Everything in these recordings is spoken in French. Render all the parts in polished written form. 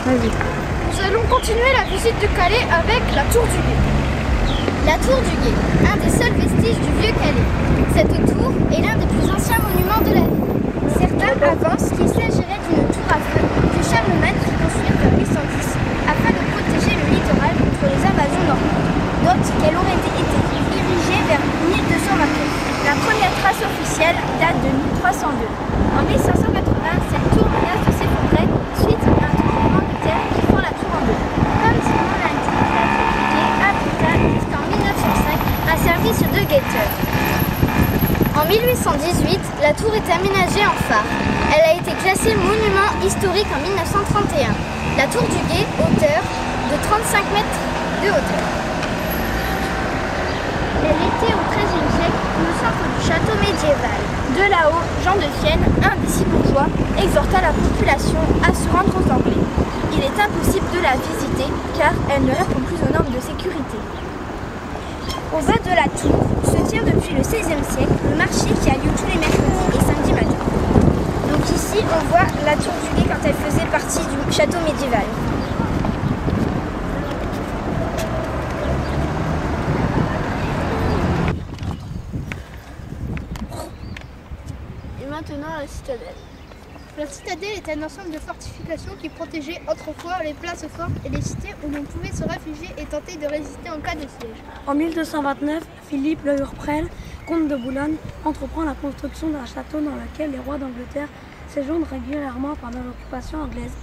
Vas-y. Nous allons continuer la visite du Calais avec la Tour du Guet. La Tour du Guet, un des seuls vestiges du vieux Calais. Cette tour est l'un des plus anciens monuments de la ville. Certains avancent qu'il s'agirait d'une tour à feu que Charlemagne fit construire vers 810 afin de protéger le littoral contre les invasions normandes. D'autres qu'elle aurait été érigée vers 1229. La première trace officielle date de 1302. En 1580, cette tour menace de s'effondrer suite à un tremblement de terre qui fend la tour en deux. Comme son nom l'indique, la tour du Guet abrita jusqu'en 1905 un service de guetteur. En 1818, la tour est aménagée en phare. Elle a été classée monument historique en 1931. La tour du Guet, hauteur de 35 mètres de hauteur. Elle était au XIIIe siècle le centre du château médiéval. De là-haut, Jean de Fienne, un des 6 bourgeois, exhorta la population à se rendre aux Anglais. Il est impossible de la visiter car elle ne répond plus aux normes de sécurité. Au bas de la tour se tient depuis le XVIe siècle le marché qui a lieu tous les mercredis et samedis matins. Donc ici on voit la tour du Guet quand elle faisait partie du château médiéval. Et maintenant la citadelle. La citadelle est un ensemble de fortifications qui protégeait autrefois les places fortes et les cités où l'on pouvait se réfugier et tenter de résister en cas de siège. En 1229, Philippe le Hurprel, comte de Boulogne, entreprend la construction d'un château dans lequel les rois d'Angleterre séjournent régulièrement pendant l'occupation anglaise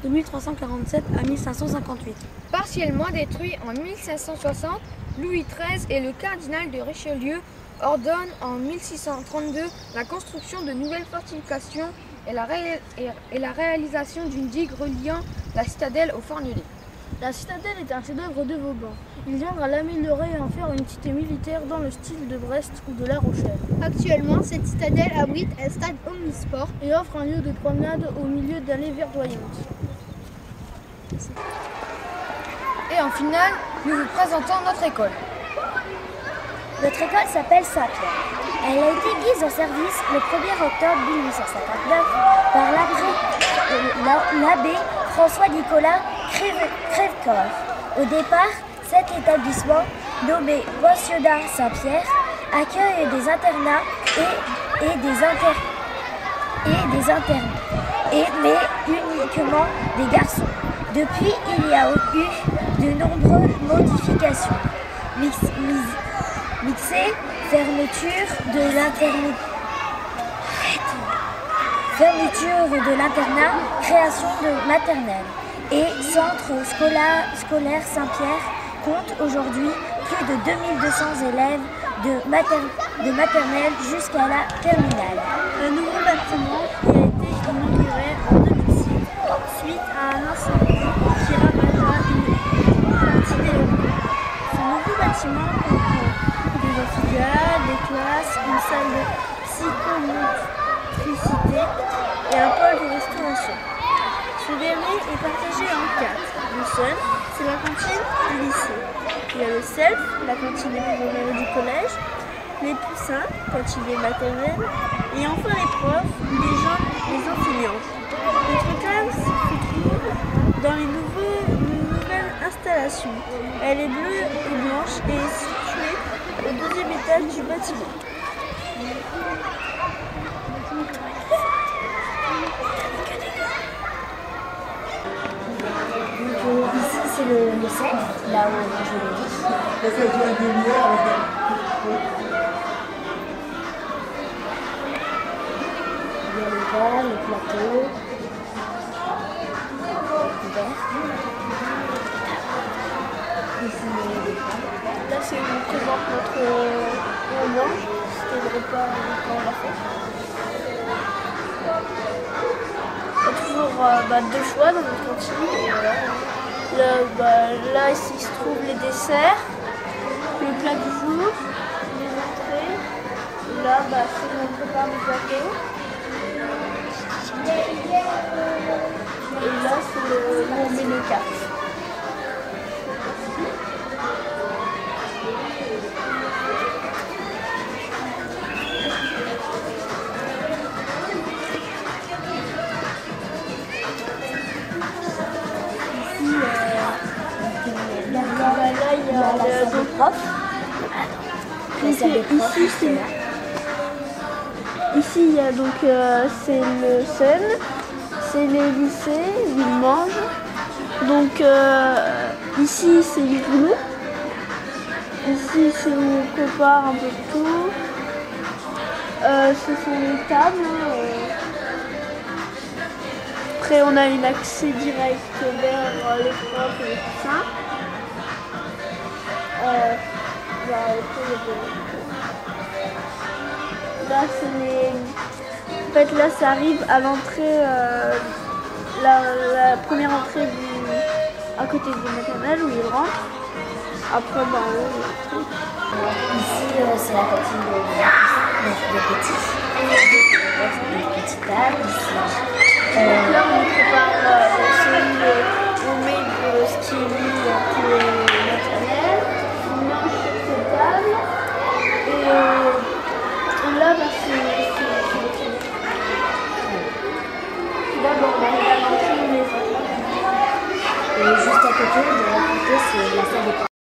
de 1347 à 1558. Partiellement détruit en 1560, Louis XIII et le cardinal de Richelieu ordonnent en 1632 la construction de nouvelles fortifications et la réalisation d'une digue reliant la citadelle au Fornelay. La citadelle est un chef-d'œuvre de Vauban. Il viendra l'améliorer et en faire une cité militaire dans le style de Brest ou de La Rochelle. Actuellement, cette citadelle abrite un stade omnisport et offre un lieu de promenade au milieu d'allées verdoyantes. Et en finale, nous vous présentons notre école. Notre école s'appelle Saint-Pierre. Elle a été mise en service le 1er octobre 1859 par l'abbé François-Nicolas Crèvecoeur. Au départ, cet établissement, nommé Pensionnat Saint-Pierre, accueille des internats mais uniquement des garçons. Depuis, il y a eu de nombreuses modifications. Mixée, fermeture de l'internat, création de maternelle. Et Centre scolaire Saint-Pierre compte aujourd'hui plus de 2200 élèves de maternelle jusqu'à la terminale. Un nouveau bâtiment qui a été inauguré en 2006 suite à un incendie qui ravagea une partie des locaux. Ce nouveau bâtiment comprend des amphithéâtres, des classes, une salle de psychomotricité et un pôle de restauration. Ce dernier est partagé en 4. Le seul, c'est la cantine du lycée. Il y a le self, la cantine des primaires du collège, les poussins, cantine des maternelles, et enfin les profs, les enseignants. Notre classe se trouve dans les nouvelles installations. Elle est bleue et blanche et est située au 2e étage du bâtiment. Ici c'est le cercle, là où on mange le lit. Il y a le verre, le plateau, le verre. Ici Là c'est où on présente notre on mange, c'était le repas quand on l'a fait. Il y a toujours deux choix dans notre cantine. Voilà. Là, ici se trouvent les desserts, le plat du jour, les entrées. Là, c'est où on prépare le plateau. Et là, c'est où on met nos cartes. la salle des profs. Ici, il y a donc c'est le Seine, c'est les lycées, Villemange. Donc ici c'est Livroulou. Ici c'est où on prépare un peu de tout. Ce sont les tables. Après on a un accès direct vers les profs et tout ça. Là c'est les. En fait là ça arrive à l'entrée, la première entrée à côté du maternelle où ils rentrent. Après bah Ici, c'est la cantine des petits. Des petites tables ici. là on prépare on met ce qui est mis pour le maternel. On mange sur cette table. Et là bah, c'est d'abord on arrive à l'entrée où les enfants. Et juste à côté, de l'autre côté, c'est la salle des profs.